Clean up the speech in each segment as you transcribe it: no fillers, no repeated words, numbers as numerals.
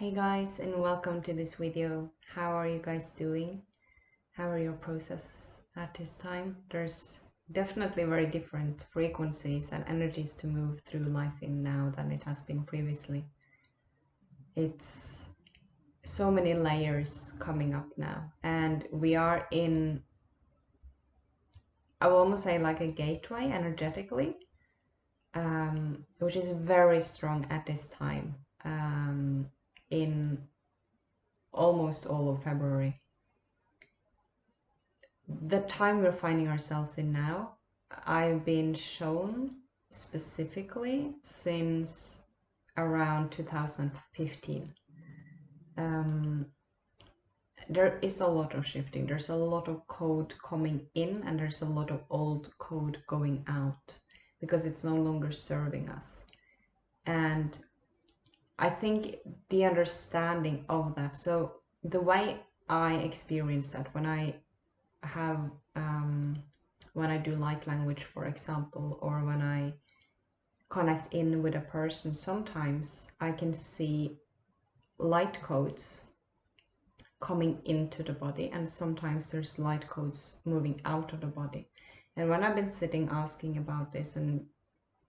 Hey guys, and welcome to this video. How are you guys doing? How are your processes at this time? There's definitely very different frequencies and energies to move through life in now than it has been previously. It's so many layers coming up now, and we are in, I will almost say, like a gateway energetically, which is very strong at this time, in almost all of February. The time we're finding ourselves in now, I've been shown specifically since around 2015. There is a lot of shifting. There's a lot of code coming in, and there's a lot of old code going out because it's no longer serving us. And I think the understanding of that, so the way I experience that when I have when I do light language, for example, or when I connect in with a person, sometimes I can see light codes coming into the body, and sometimes there's light codes moving out of the body. And when I've been sitting asking about this, and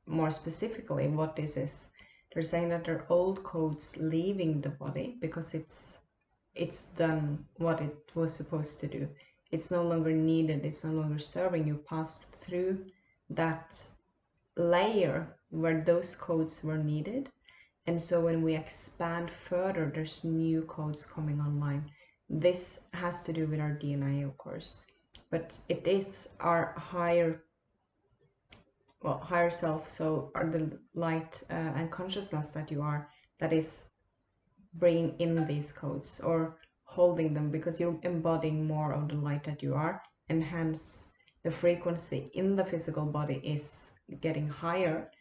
more specifically what this is, they're saying that there are old codes leaving the body because it's done what it was supposed to do. It's no longer needed, it's no longer serving. You passed through that layer where those codes were needed. And so when we expand further, there's new codes coming online. This has to do with our DNA, of course, but it is our higher self, so are the light and consciousness that you are, that is bringing in these codes or holding them, because you're embodying more of the light that you are, and hence the frequency in the physical body is getting higher.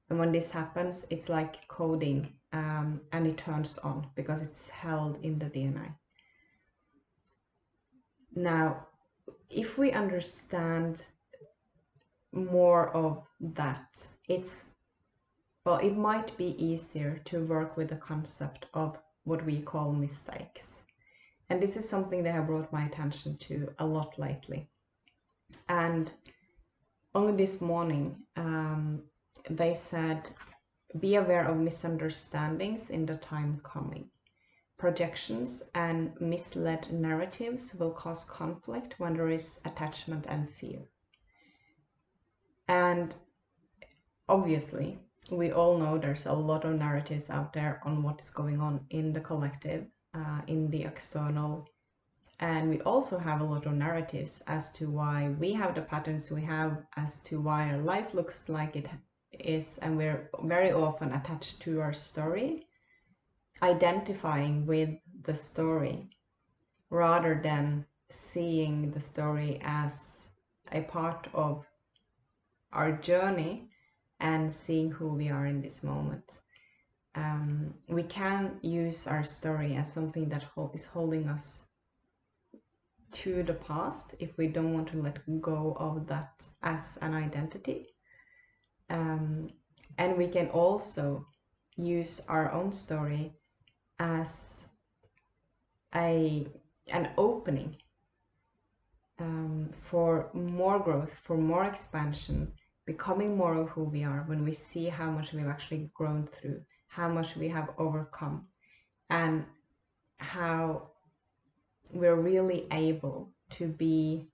And when this happens, it's like coding, and it turns on because it's held in the DNA. Now, if we understand more of that, it might be easier to work with the concept of what we call mistakes. And this is something they have brought my attention to a lot lately. And only this morning, they said, be aware of misunderstandings in the time coming. Projections and misled narratives will cause conflict when there is attachment and fear. And obviously, we all know there's a lot of narratives out there on what is going on in the collective, in the external, and we also have a lot of narratives as to why we have the patterns we have, as to why our life looks like it is, and we're very often attached to our story, identifying with the story rather than seeing the story as a part of our journey and seeing who we are in this moment. We can use our story as something that is holding us to the past if we don't want to let go of that as an identity. And we can also use our own story as an opening for more growth, for more expansion, becoming more of who we are, when we see how much we've actually grown through, how much we have overcome, and how we're really able to be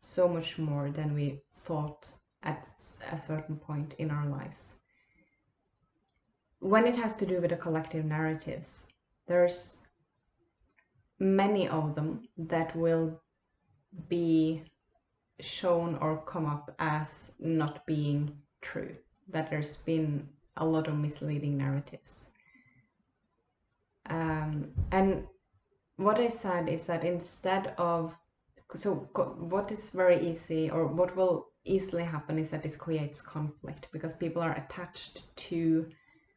so much more than we thought at a certain point in our lives. When it has to do with the collective narratives, there's many of them that will be shown or come up as not being true, that there's been a lot of misleading narratives. And what I said is that instead of, so what is very easy, or what will easily happen, is that this creates conflict because people are attached to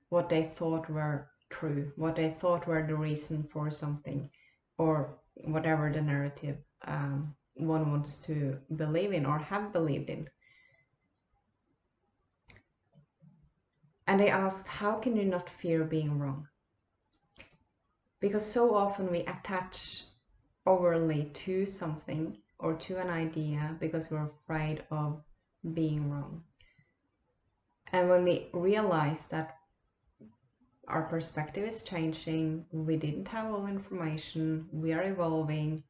what they thought were true, what they thought were the reason for something, or whatever the narrative one wants to believe in or have believed in. And they asked, how can you not fear being wrong? Because so often we attach overly to something or to an idea because we're afraid of being wrong. And when we realize that our perspective is changing, we didn't have all information, we are evolving,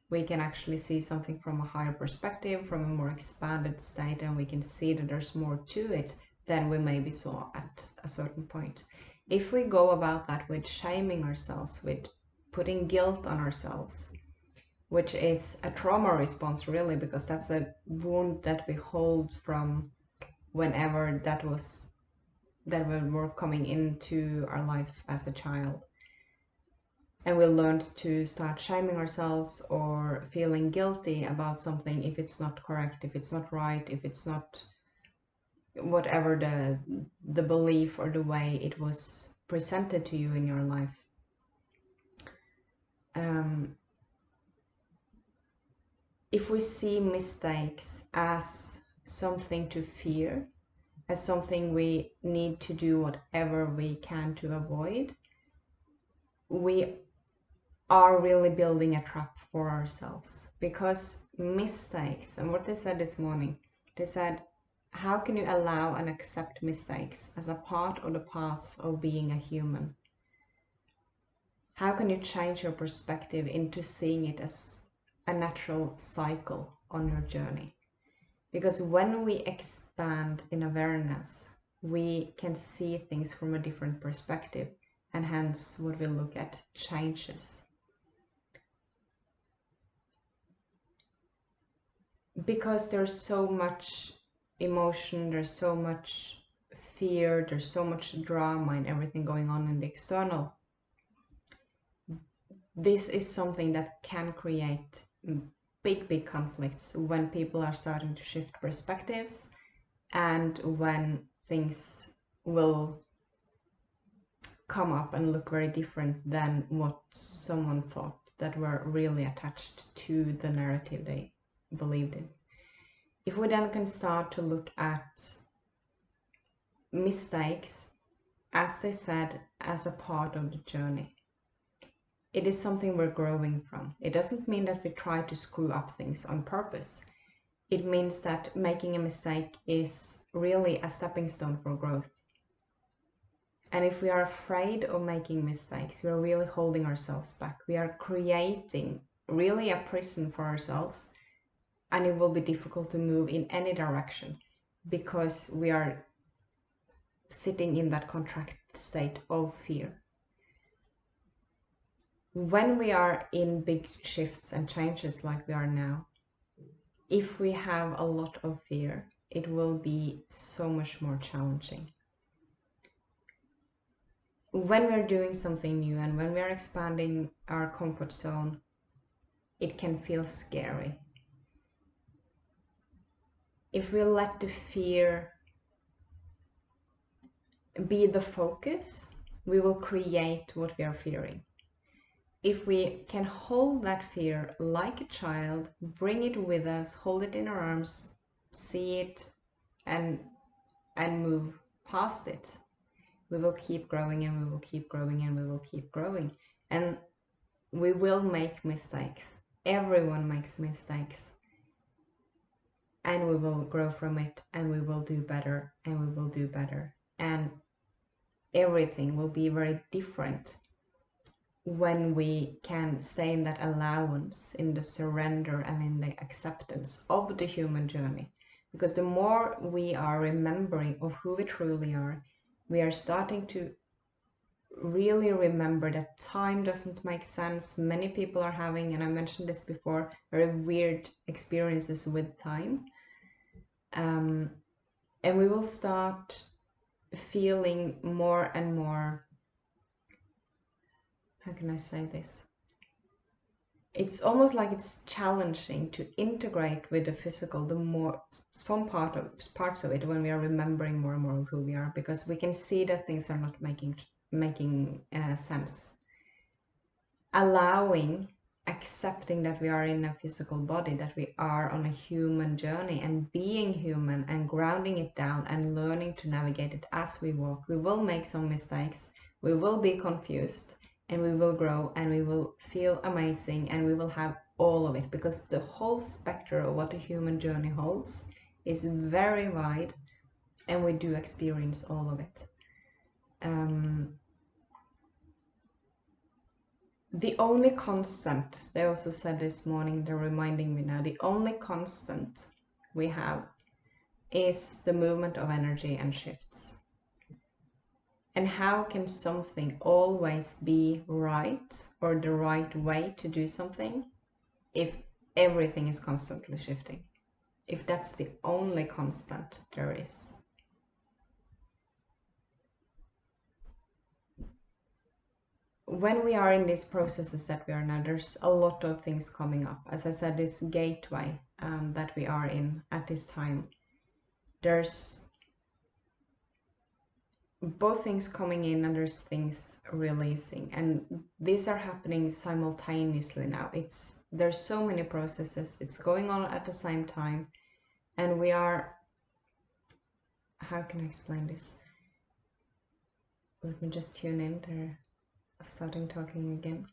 we can actually see something from a higher perspective, from a more expanded state, and we can see that there's more to it than we maybe saw at a certain point. If we go about that with shaming ourselves, with putting guilt on ourselves, which is a trauma response really, because that's a wound that we hold from whenever that we were coming into our life as a child. And we learned to start shaming ourselves or feeling guilty about something if it's not correct, if it's not right, if it's not whatever the belief or the way it was presented to you in your life. If we see mistakes as something to fear, as something we need to do whatever we can to avoid, we are really building a trap for ourselves. Because mistakes, and what they said this morning, they said, how can you allow and accept mistakes as a part of the path of being a human? How can you change your perspective into seeing it as a natural cycle on your journey? Because when we expand in awareness, we can see things from a different perspective, and hence what we look at changes. Because there's so much emotion, there's so much fear, there's so much drama and everything going on in the external. This is something that can create big conflicts when people are starting to shift perspectives, and when things will come up and look very different than what someone thought, that were really attached to the narrative they believed in. If we then can start to look at mistakes, as they said, as a part of the journey, it is something we're growing from. It doesn't mean that we try to screw up things on purpose. It means that making a mistake is really a stepping stone for growth. And if we are afraid of making mistakes, we are really holding ourselves back. We are creating really a prison for ourselves, and it will be difficult to move in any direction because we are sitting in that contract state of fear. When we are in big shifts and changes like we are now, if we have a lot of fear, it will be so much more challenging. When we're doing something new and when we are expanding our comfort zone, it can feel scary. If we let the fear be the focus, we will create what we are fearing. If we can hold that fear like a child, bring it with us, hold it in our arms, see it, and move past it, we will keep growing, and we will keep growing, and we will keep growing. And we will make mistakes. Everyone makes mistakes. And we will grow from it, and we will do better, and we will do better. And everything will be very different when we can stay in that allowance, in the surrender, and in the acceptance of the human journey. Because the more we are remembering of who we truly are, we are starting to really remember that time doesn't make sense. Many people are having, and I mentioned this before, very weird experiences with time. And we will start feeling more and more, how can I say this? It's almost like it's challenging to integrate with the physical, the more some parts of it, when we are remembering more and more of who we are, because we can see that things are not making sense. Allowing, accepting that we are in a physical body, that we are on a human journey, and being human and grounding it down and learning to navigate it as we walk. We will make some mistakes, we will be confused, and we will grow and we will feel amazing and we will have all of it, because the whole spectrum of what a human journey holds is very wide, and we do experience all of it. The only constant, they also said this morning, they're reminding me now, the only constant we have is the movement of energy and shifts. And how can something always be right, or the right way to do something, if everything is constantly shifting? If that's the only constant there is. When we are in these processes that we are now, there's a lot of things coming up. As I said, this gateway that we are in at this time, there's both things coming in and there's things releasing, and these are happening simultaneously now. There's so many processes, it's going on at the same time, and we are, how can I explain this? Let me just tune in. They're starting talking again.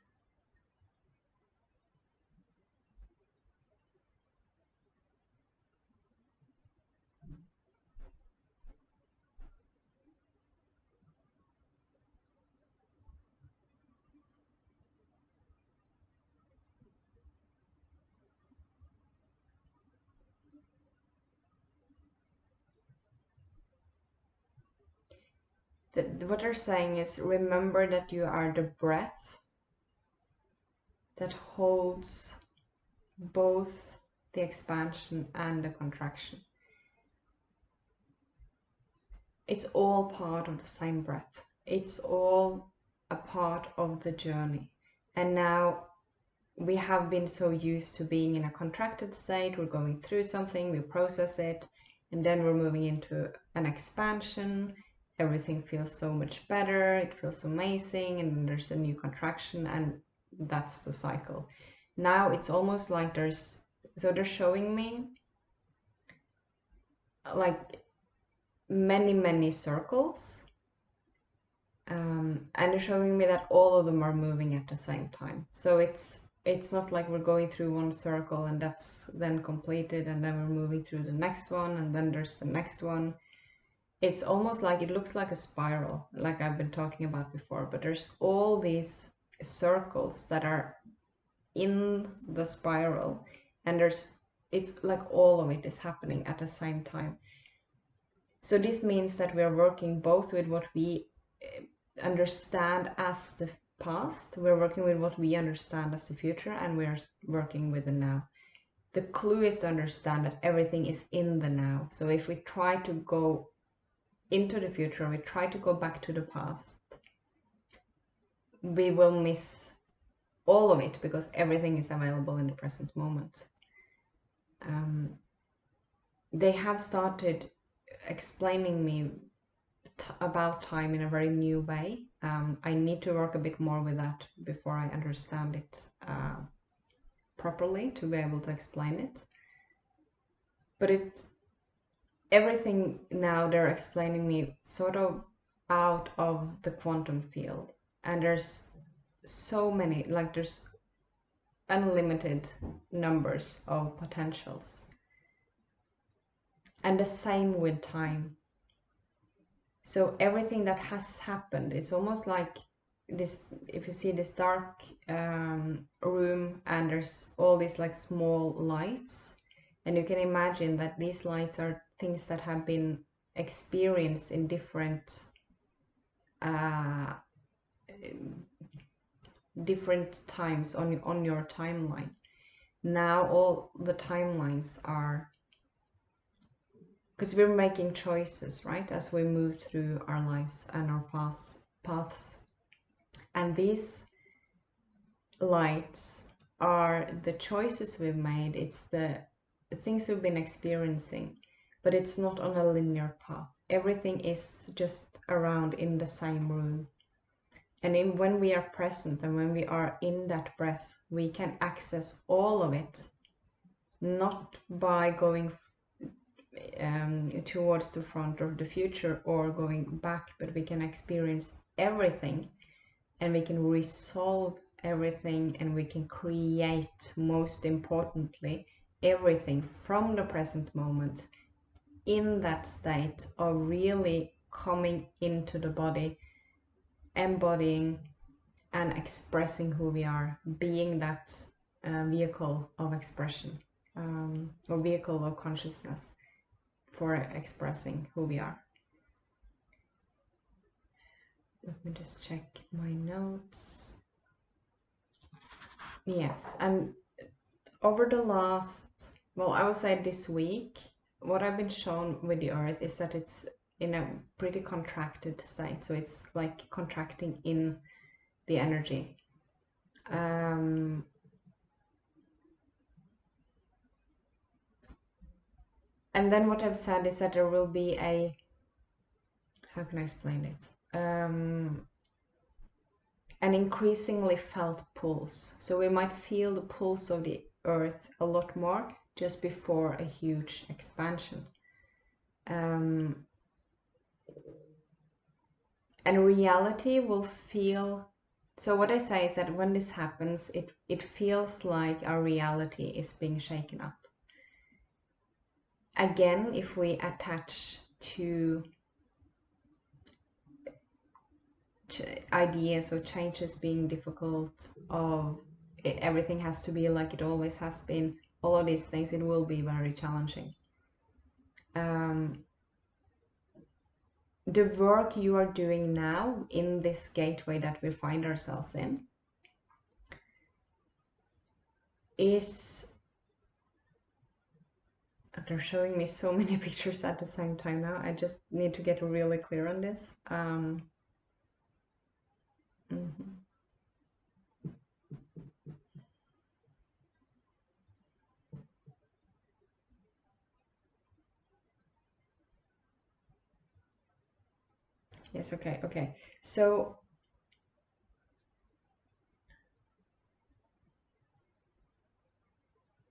What they're saying is, remember that you are the breath that holds both the expansion and the contraction. It's all part of the same breath. It's all a part of the journey. And now we have been so used to being in a contracted state. We're going through something, we process it, and then we're moving into an expansion. Everything feels so much better, it feels amazing, and then there's a new contraction, and that's the cycle. Now it's almost like they're showing me like many circles, and they're showing me that all of them are moving at the same time. So it's not like we're going through one circle and that's then completed, and then we're moving through the next one, and then there's the next one. It's almost like it looks like a spiral, like I've been talking about before, but there's all these circles that are in the spiral, and it's like all of it is happening at the same time. So this means that we are working both with what we understand as the past, we're working with what we understand as the future, and we are working with the now. The clue is to understand that everything is in the now. So if we try to go into the future, we try to go back to the past, we will miss all of it, because everything is available in the present moment. They have started explaining me about time in a very new way. I need to work a bit more with that before I understand it properly to be able to explain it. But everything now they're explaining me sort of out of the quantum field, and there's so many, like there's unlimited numbers of potentials, and the same with time. So everything that has happened, it's almost like this, if you see this dark room and there's all these like small lights, and you can imagine that these lights are things that have been experienced in different times on your timeline. Now all the timelines are, because we're making choices, right, as we move through our lives and our paths. And these lights are the choices we've made, it's the things we've been experiencing, but it's not on a linear path. Everything is just around in the same room. And when we are present and when we are in that breath, we can access all of it, not by going towards the front of the future or going back, but we can experience everything and we can resolve everything, and we can create, most importantly, everything from the present moment in that state of really coming into the body, embodying and expressing who we are, being that vehicle of expression, or vehicle of consciousness for expressing who we are. Let me just check my notes. Yes, and over the last, well, I would say this week, what I've been shown with the earth is that it's in a pretty contracted state. So it's like contracting in the energy. And then what I've said is that there will be a, how can I explain it? An increasingly felt pulse. So we might feel the pulse of the earth a lot more just before a huge expansion. And reality will feel, so what I say is that when this happens, it feels like our reality is being shaken up. Again, if we attach to ideas or changes being difficult, of everything has to be like it always has been, all of these things, it will be very challenging. The work you are doing now in this gateway that we find ourselves in is, they're showing me so many pictures at the same time now. I just need to get really clear on this. Yes, okay. So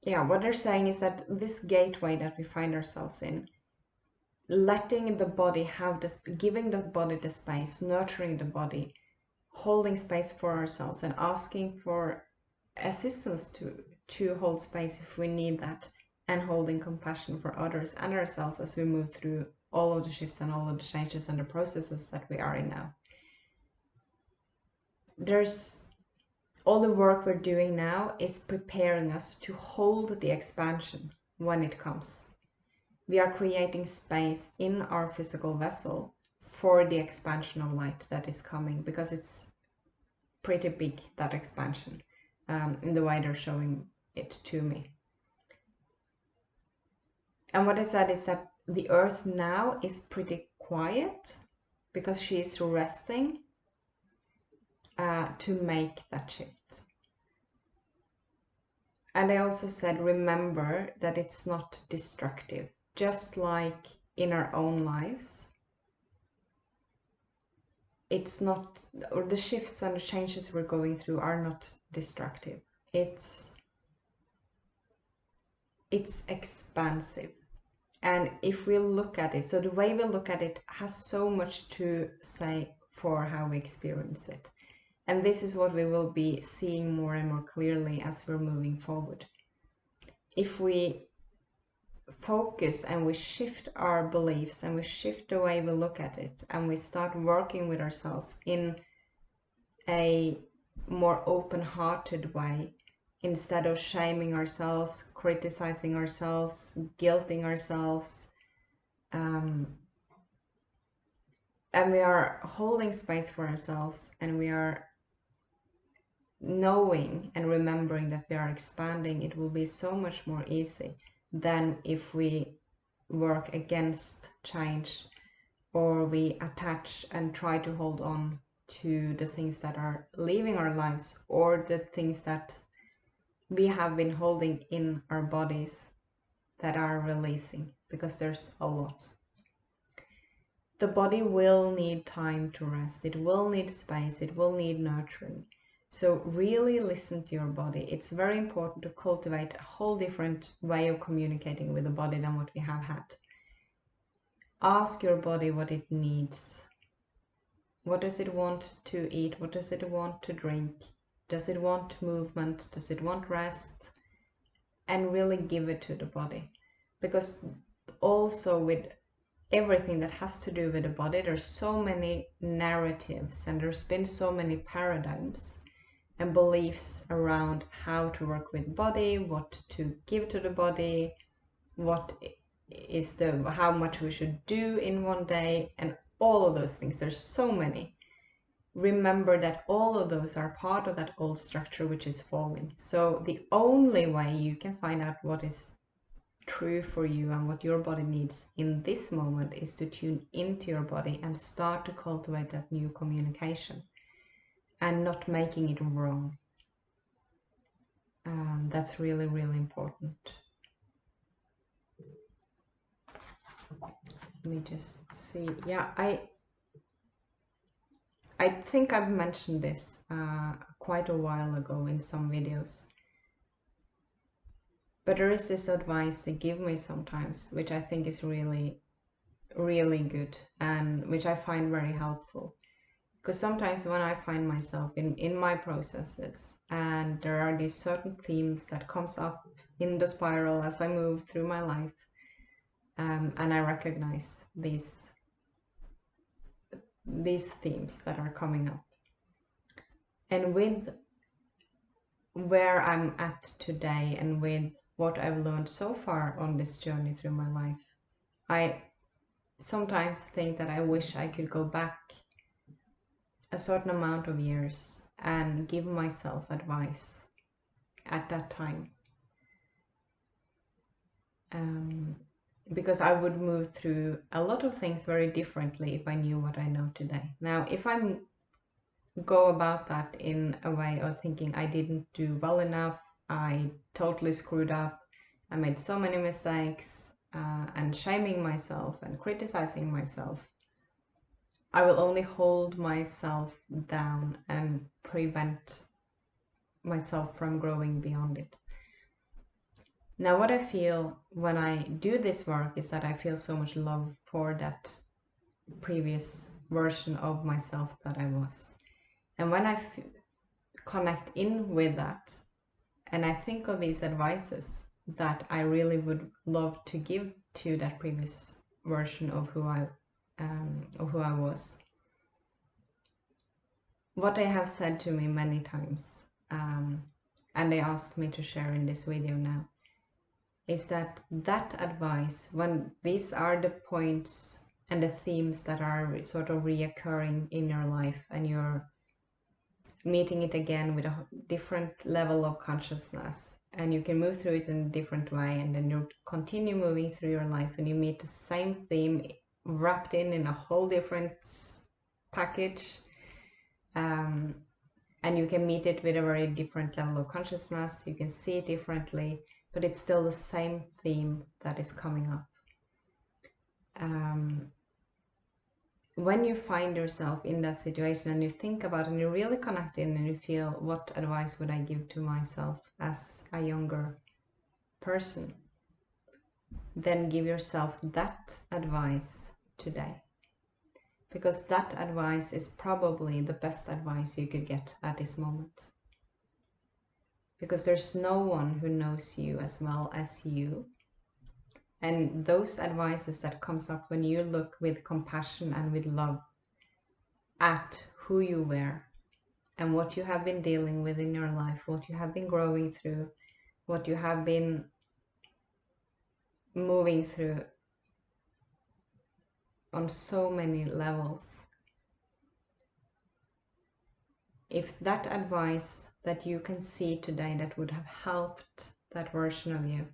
yeah, what they're saying is that this gateway that we find ourselves in, letting the body have this, giving the body the space, nurturing the body, holding space for ourselves, and asking for assistance to hold space if we need that, and holding compassion for others and ourselves as we move through all of the shifts and all of the changes and the processes that we are in now. There's all the work we're doing now is preparing us to hold the expansion when it comes. We are creating space in our physical vessel for the expansion of light that is coming, because it's pretty big, that expansion, in the way they're showing it to me. And what I said is that the earth now is pretty quiet because she is resting to make that shift. And I also said, remember that it's not destructive. Just like in our own lives, it's not, or the shifts and the changes we're going through are not destructive. It's expansive. And if we look at it, so the way we look at it has so much to say for how we experience it. And this is what we will be seeing more and more clearly as we're moving forward. If we focus and we shift our beliefs and we shift the way we look at it, and we start working with ourselves in a more open-hearted way, instead of shaming ourselves, criticizing ourselves, guilting ourselves, and we are holding space for ourselves, and we are knowing and remembering that we are expanding, it will be so much more easy than if we work against change, or we attach and try to hold on to the things that are leaving our lives, or the things that we have been holding in our bodies that are releasing, because there's a lot. The body will need time to rest, it will need space, it will need nurturing. So really listen to your body. It's very important to cultivate a whole different way of communicating with the body than what we have had. Ask your body what it needs. What does it want to eat? What does it want to drink? Does it want movement? Does it want rest? And really give it to the body. Because also with everything that has to do with the body, there's so many narratives and there's been so many paradigms and beliefs around how to work with body, what to give to the body, what is how much we should do in one day, and all of those things. There's so many. Remember that all of those are part of that old structure which is falling. So the only way you can find out what is true for you and what your body needs in this moment is to tune into your body and start to cultivate that new communication and not making it wrong. That's really, really important. Let me just see. Yeah, I think I've mentioned this quite a while ago in some videos. But there is this advice they give me sometimes, which I think is really, really good and which I find very helpful. Because sometimes when I find myself in my processes and there are these certain themes that comes up in the spiral as I move through my life, and I recognize these themes that are coming up. And with where I'm at today and with what I've learned so far on this journey through my life, I sometimes think that I wish I could go back a certain amount of years and give myself advice at that time. Because I would move through a lot of things very differently if I knew what I know today. Now, if I go about that in a way of thinking I didn't do well enough, I totally screwed up, I made so many mistakes, and shaming myself and criticizing myself, I will only hold myself down and prevent myself from growing beyond it. Now, what I feel when I do this work is that I feel so much love for that previous version of myself that I was. And when I connect in with that, and I think of these advices that I really would love to give to that previous version of who I was, what they have said to me many times, and they asked me to share in this video now, is that advice, when these are the points and the themes that are sort of reoccurring in your life and you're meeting it again with a different level of consciousness, and you can move through it in a different way, and then you continue moving through your life and you meet the same theme wrapped in a whole different package, and you can meet it with a very different level of consciousness, you can see it differently, but it's still the same theme that is coming up. When you find yourself in that situation and you think about it and you really connect in and you feel, what advice would I give to myself as a younger person? Then give yourself that advice today. Because that advice is probably the best advice you could get at this moment. Because there's no one who knows you as well as you. And those advices that comes up when you look with compassion and with love at who you were and what you have been dealing with in your life, what you have been growing through, what you have been moving through on so many levels. If that advice that you can see today that would have helped that version of you,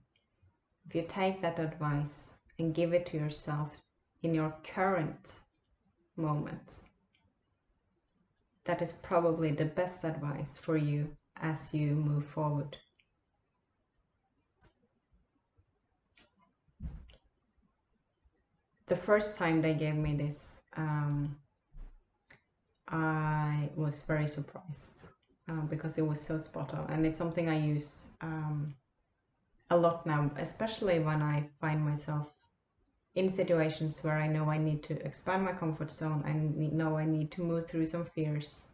if you take that advice and give it to yourself in your current moment, that is probably the best advice for you as you move forward. The first time they gave me this, I was very surprised because it was so spot on, and it's something I use a lot now, especially when I find myself in situations where I know I need to expand my comfort zone, I know I need to move through some fears.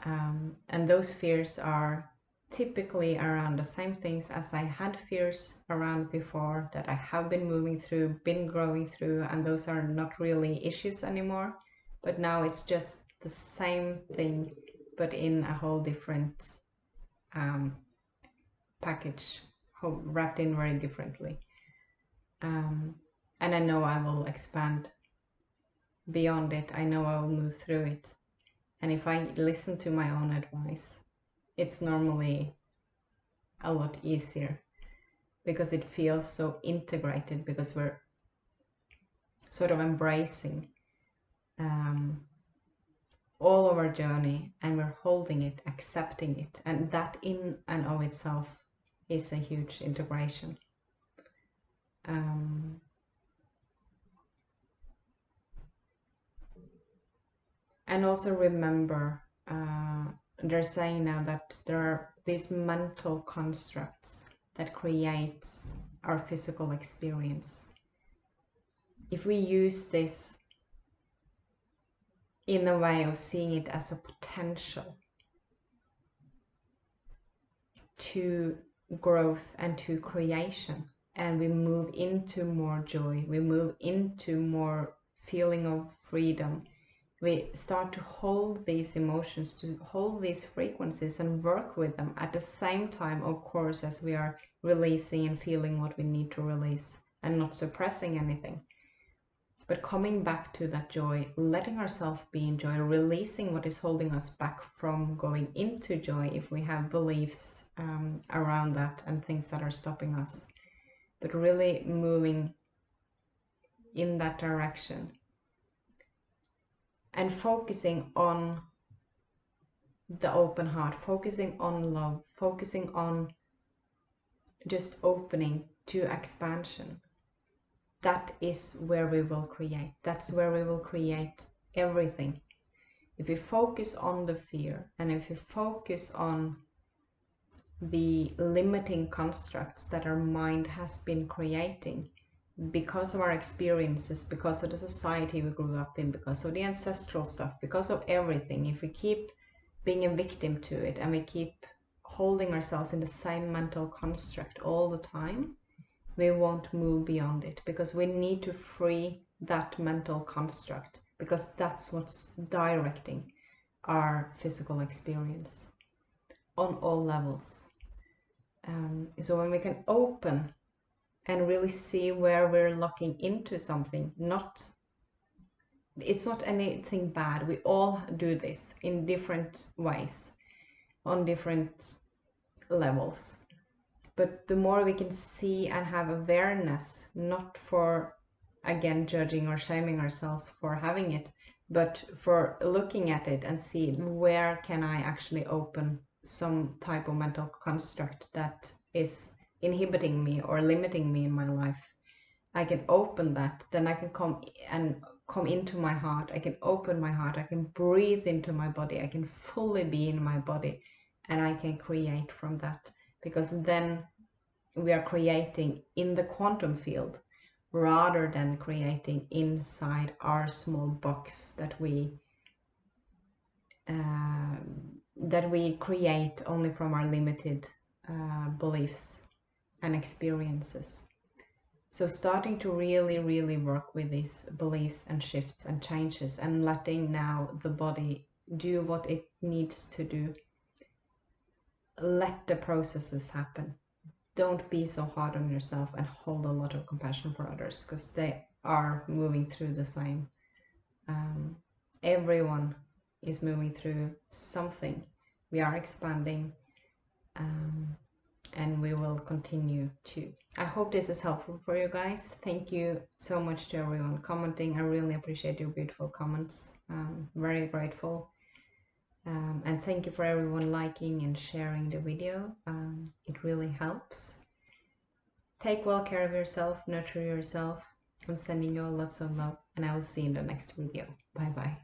And those fears are typically around the same things as I had fears around before, that I have been moving through, been growing through, and those are not really issues anymore. But now it's just the same thing, but in a whole different package, wrapped in very differently. And I know I will expand beyond it. I know I will move through it. And if I listen to my own advice, it's normally a lot easier, because it feels so integrated, because we're sort of embracing all of our journey, and we're holding it, accepting it, and that in and of itself is a huge integration. And also remember, they're saying now that there are these mental constructs that creates our physical experience. If we use this in a way of seeing it as a potential to growth and to creation, and we move into more joy, we move into more feeling of freedom, we start to hold these emotions, to hold these frequencies and work with them at the same time, of course, as we are releasing and feeling what we need to release, and not suppressing anything, but coming back to that joy, letting ourselves be in joy, releasing what is holding us back from going into joy if we have beliefs around that and things that are stopping us, but really moving in that direction and focusing on the open heart, focusing on love, focusing on just opening to expansion. That is where we will create. That's where we will create everything. If we focus on the fear, and if we focus on the limiting constructs that our mind has been creating because of our experiences, because of the society we grew up in, because of the ancestral stuff, because of everything, if we keep being a victim to it and we keep holding ourselves in the same mental construct all the time, we won't move beyond it, because we need to free that mental construct, because that's what's directing our physical experience on all levels. So when we can open and really see where we're locking into something, it's not anything bad. We all do this in different ways, on different levels. But the more we can see and have awareness, not for, again, judging or shaming ourselves for having it, but for looking at it and see where can I actually open some type of mental construct that is inhibiting me or limiting me in my life. I can open that, then I can come into my heart, I can open my heart, I can breathe into my body, I can fully be in my body, and I can create from that, because then we are creating in the quantum field rather than creating inside our small box that we create only from our limited beliefs and experiences. So starting to really work with these beliefs and shifts and changes, and letting now the body do what it needs to do. Let the processes happen. Don't be so hard on yourself, and hold a lot of compassion for others, because they are moving through the same. Everyone is moving through something. We are expanding, and we will continue to. I hope this is helpful for you guys. Thank you so much to everyone commenting. I really appreciate your beautiful comments. Very grateful. And thank you for everyone liking and sharing the video. It really helps. Take well care of yourself, nurture yourself. I'm sending you all lots of love, and I will see you in the next video. Bye bye.